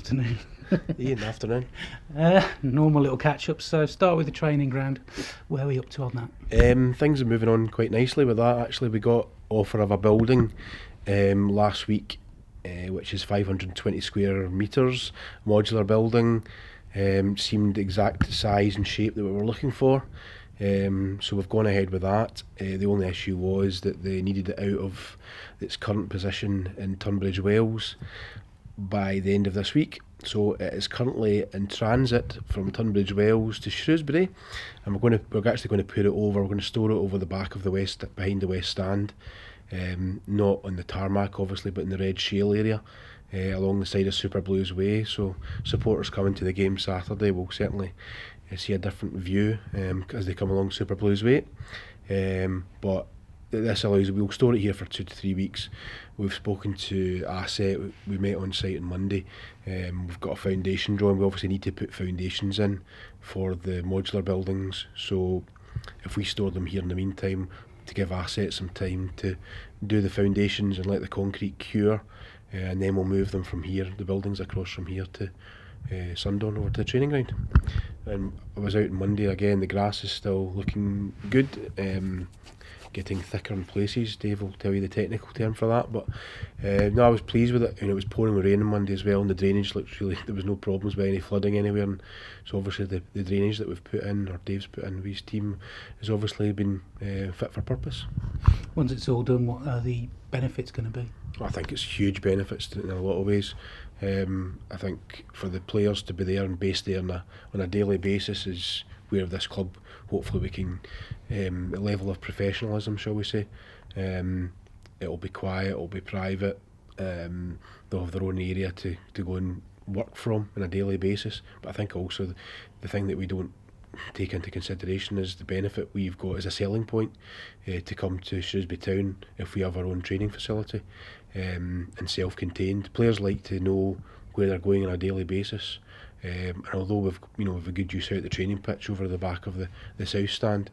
afternoon. Ian, afternoon. Normal little catch-up. So start with the training ground. Where are we up to on that? Things are moving on quite nicely with that. Actually, we got offer of a building last week, which is 520 square metres, modular building. Seemed exact size and shape that we were looking for. So we've gone ahead with that. The only issue was that they needed it out of its current position in Tunbridge Wells by the end of this week. So it is currently in transit from Tunbridge Wells to Shrewsbury, and we're actually going to put it over. We're going to store it over the back of behind the west stand, not on the tarmac obviously, but in the red shale area, along the side of Super Blues Way. So supporters coming to the game Saturday will certainly see a different view as they come along Super Blues Way. But this allows, we'll store it here for 2 to 3 weeks. We've spoken to Asset, we met on site on Monday. We've got a foundation drawing. We obviously need to put foundations in for the modular buildings, so if we store them here in the meantime to give Asset some time to do the foundations and let the concrete cure, and then we'll move them from here, the buildings across from here to Sundawn over to the training ground. And I was out on Monday again, the grass is still looking good, getting thicker in places. Dave will tell you the technical term for that, but no, I was pleased with it. It was pouring with rain on Monday as well, and the drainage looked really, there was no problems with any flooding anywhere, and so obviously the drainage that we've put in, or Dave's put in with his team, has obviously been fit for purpose. Once it's all done, what are the benefits going to be? I think it's huge benefits in a lot of ways. I think for the players to be there and based there on a daily basis is where this club, hopefully we can, a level of professionalism, shall we say. It'll be quiet, it'll be private, they'll have their own area to go and work from on a daily basis. But I think also the thing that we don't take into consideration is the benefit we've got as a selling point to come to Shrewsbury Town if we have our own training facility, and self-contained. Players like to know where they're going on a daily basis, and although we've a good use out the training pitch over the back of the south stand,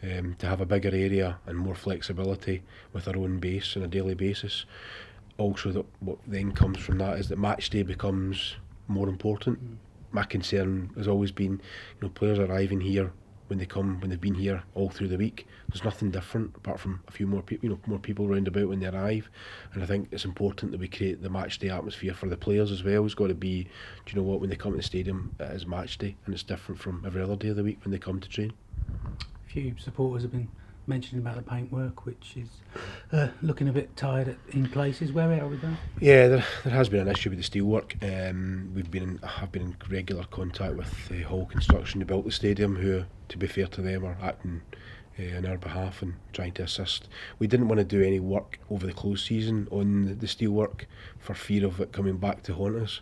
to have a bigger area and more flexibility with our own base on a daily basis. Also, what then comes from that is that Matchday becomes more important. My concern has always been, players arriving here when they've been here all through the week. There's nothing different apart from a few more people, more people round about when they arrive. And I think it's important that we create the match day atmosphere for the players as well. It's got to be, when they come to the stadium, it is match day, and it's different from every other day of the week when they come to train. A few supporters have been mentioning about the paintwork, which is looking a bit tired in places. Where are we with that? Yeah, there has been an issue with the steelwork. I've been in regular contact with Hull Construction, who built the stadium, who, to be fair to them, are acting on our behalf and trying to assist. We didn't want to do any work over the close season on the steelwork for fear of it coming back to haunt us,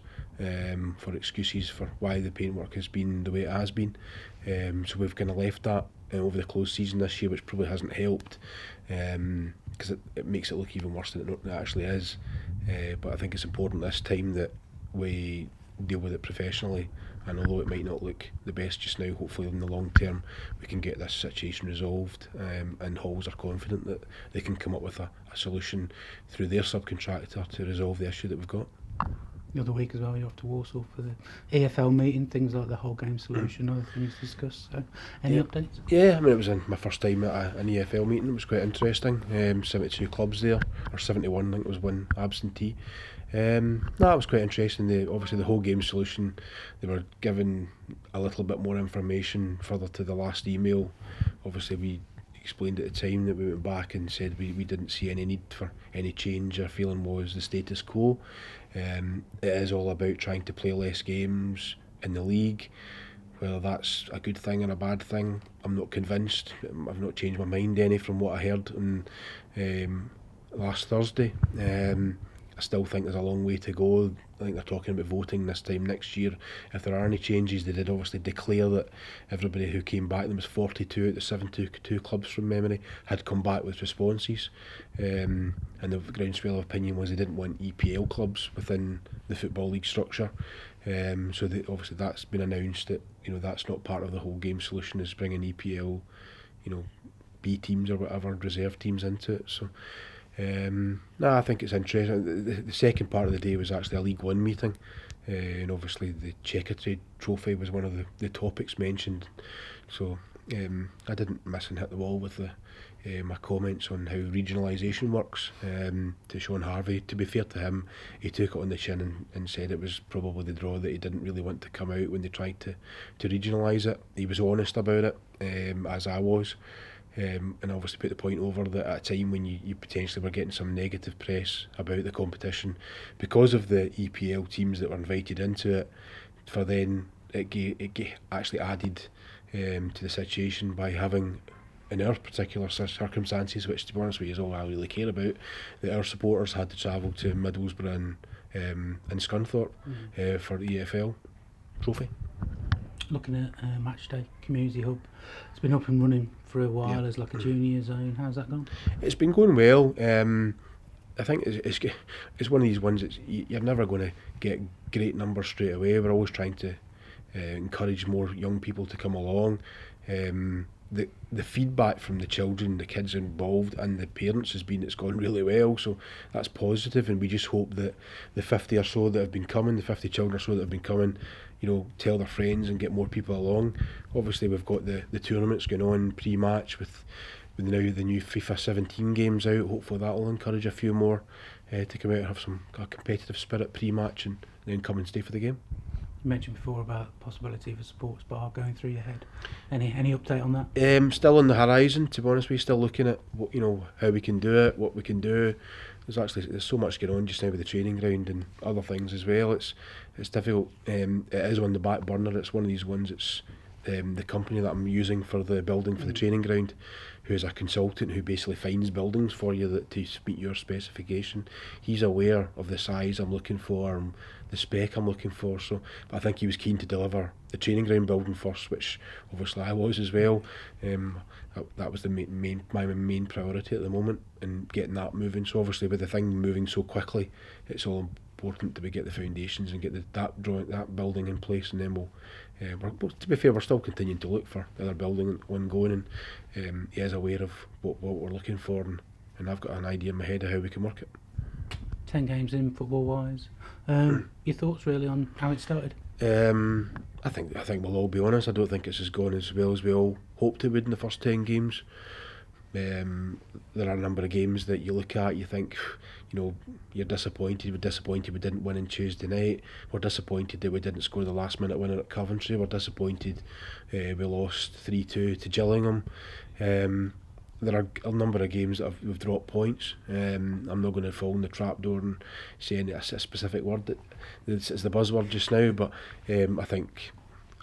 for excuses for why the paintwork has been the way it has been. So we've kind of left that over the close season this year, which probably hasn't helped, because it makes it look even worse than it actually is. But I think it's important this time that we deal with it professionally, and although it might not look the best just now, hopefully in the long term we can get this situation resolved, and Halls are confident that they can come up with a solution through their subcontractor to resolve the issue that we've got. The other week as well, you're off to Warsaw for the EFL meeting, things like the whole game solution, other things discussed. So, any updates? Yeah, it was my first time at an EFL meeting. It was quite interesting. 72 clubs there, or 71, I think it was one absentee. It was quite interesting. Obviously the whole game solution, they were given a little bit more information further to the last email. Obviously we explained at the time that we went back and said we didn't see any need for any change. Our feeling was the status quo. It is all about trying to play less games in the league. Whether that's a good thing or a bad thing, I'm not convinced. I've not changed my mind any from what I heard on last Thursday. I still think there's a long way to go. I think they're talking about voting this time next year. If there are any changes, they did obviously declare that everybody who came back, there was 42 out of 72 clubs from memory, had come back with responses. And the groundswell of opinion was they didn't want EPL clubs within the Football League structure. So obviously that's been announced that that's not part of the whole game solution, is bringing EPL, B teams or whatever, reserve teams into it. So I think it's interesting. The second part of the day was actually a League One meeting. and obviously the Checker Trade Trophy was one of the topics mentioned. So I didn't miss and hit the wall with my comments on how regionalisation works to Sean Harvey. To be fair to him, he took it on the chin and said it was probably the draw that he didn't really want to come out when they tried to regionalise it. He was honest about it, as I was. And obviously put the point over that at a time when you potentially were getting some negative press about the competition because of the EPL teams that were invited into it, for then it actually added to the situation by having, in our particular circumstances, which to be honest with you is all I really care about, that our supporters had to travel to Middlesbrough and Scunthorpe for the EFL trophy. Looking at Matchday Community Hub, it's been up and running for a while as like a junior zone. How's that gone? It's been going well. I think it's one of these ones that you're never going to get great numbers straight away. We're always trying to encourage more young people to come along. The feedback from the children, the kids involved and the parents has been it's gone really well, so that's positive, and we just hope that the 50 or so that have been coming, the 50 children or so that have been coming, tell their friends and get more people along. Obviously we've got the tournaments going on pre-match with now the new FIFA 17 games out. Hopefully that will encourage a few more to come out and have a competitive spirit pre-match and then come and stay for the game. You mentioned before about the possibility of a sports bar going through your head. Any update on that? Still on the horizon, to be honest with you. Still looking at what, how we can do it, what we can do. There's so much going on just now with the training ground and other things as well. It's difficult. It is on the back burner. It's one of these ones. It's the company that I'm using for the building for the training ground, who is a consultant who basically finds buildings for you to meet your specification. He's aware of the size I'm looking for and the spec I'm looking for. So, but I think he was keen to deliver the training ground building first, which obviously I was as well. That was my main priority at the moment, and getting that moving. So obviously with the thing moving so quickly, it's all important that we get the foundations and get that building in place, and then we'll to be fair, we're still continuing to look for the other building ongoing, and he is aware of what we're looking for, and I've got an idea in my head of how we can work it. 10 games in football wise, your thoughts really on how it started? I think we'll all be honest. I don't think it's as gone as well as we all hoped it would in the first 10 games. There are a number of games that you look at, you think, you're disappointed. We're disappointed we didn't win on Tuesday night. We're disappointed that we didn't score the last minute winner at Coventry. We're disappointed we lost 3-2 to Gillingham. There are a number of games that we've dropped points. I'm not going to fall in the trapdoor and say a specific word that it's the buzzword just now, but I think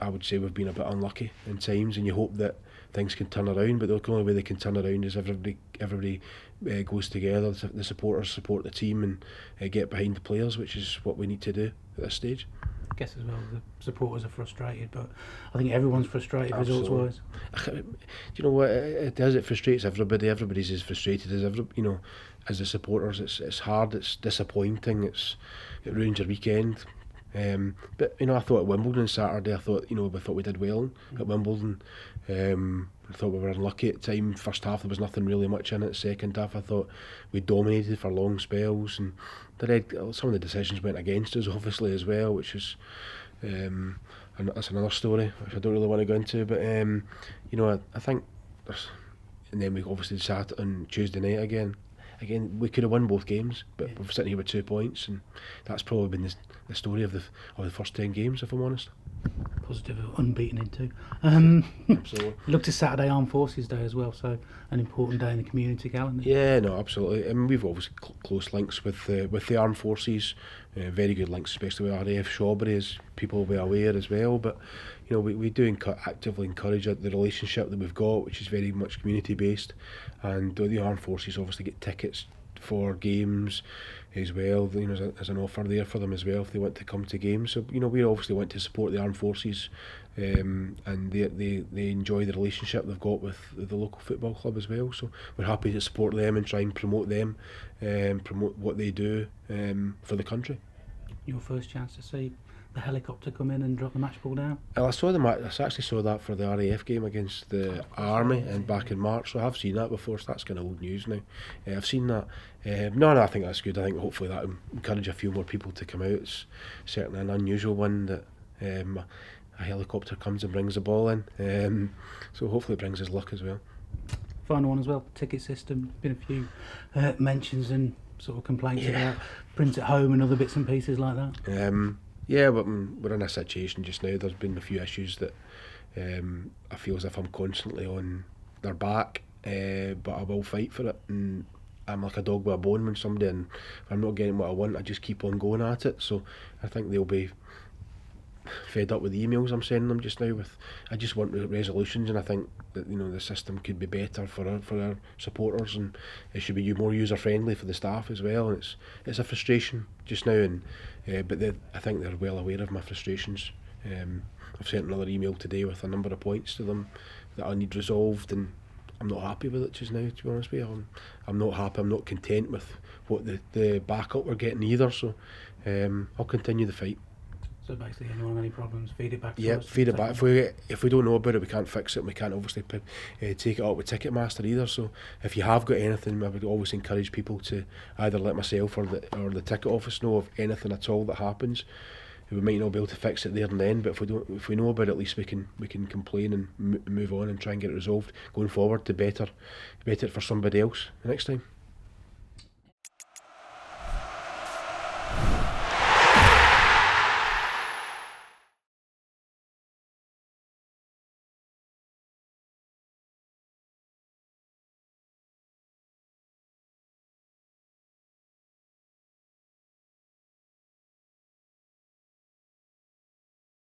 I would say we've been a bit unlucky in times, and you hope that things can turn around, but the only way they can turn around is everybody goes together. The supporters support the team and get behind the players, which is what we need to do at this stage. I guess as well the supporters are frustrated, but I think everyone's frustrated results wise. Do you know what it does? It frustrates everybody. Everybody's as frustrated as as the supporters. It's hard. It's disappointing. It ruins your weekend. But I thought at Wimbledon on Saturday, I thought we did well at Wimbledon. I thought we were unlucky at time. First half there was nothing really much in it. Second half I thought we dominated for long spells, and some of the decisions went against us obviously as well, which is that's another story which I don't really want to go into. But I think and then we obviously sat on Tuesday night again. We could have won both games, but we're sitting here with 2 points, and that's probably been the story of the first 10 games, if I'm honest. Positive, unbeaten in 2. Absolutely. Look to Saturday Armed Forces Day as well, so an important day in the community calendar. Yeah, no, absolutely. I mean, we've always close links with the Armed Forces, very good links, especially with RAF Shrewsbury, as people will be aware as well. But we do actively encourage the relationship that we've got, which is very much community based, and the Armed Forces obviously get tickets for games as well. As an offer there for them as well if they want to come to games. So we obviously want to support the Armed Forces, and they enjoy the relationship they've got with the local football club as well. So we're happy to support them and try and promote them, promote what they do for the country. Your first chance to see the helicopter come in and drop the match ball down? Well, I saw the I actually saw that for the RAF game against the Army and back in March, so I have seen that before, so that's kind of old news now. I've seen that. No, I think that's good. I think hopefully that will encourage a few more people to come out. It's certainly an unusual one that a helicopter comes and brings the ball in, so hopefully it brings us luck as well. Final one as well, ticket system. Been a few mentions and sort of complaints about print at home and other bits and pieces like that. Yeah, but we're in a situation just now. There's been a few issues that I feel as if I'm constantly on their back, but I will fight for it. And I'm like a dog with a bone when somebody, and if I'm not getting what I want, I just keep on going at it. So I think they'll be fed up with the emails I'm sending them just now. I just want resolutions, and I think that the system could be better for our supporters, and it should be more user friendly for the staff as well. And it's a frustration just now, and but I think they're well aware of my frustrations. I've sent another email today with a number of points to them that I need resolved, and I'm not happy with it just now, to be honest with you. I'm not happy, I'm not content with what the backup we're getting either, so I'll continue the fight. So basically, anyone have any problems, feed it back to us? Yeah, feed it back. If we don't know about it, we can't fix it. We can't obviously take it up with Ticketmaster either. So if you have got anything, I would always encourage people to either let myself or the ticket office know of anything at all that happens. We might not be able to fix it there and then, but if we know about it, at least we can complain and move on and try and get it resolved going forward to better it for somebody else next time.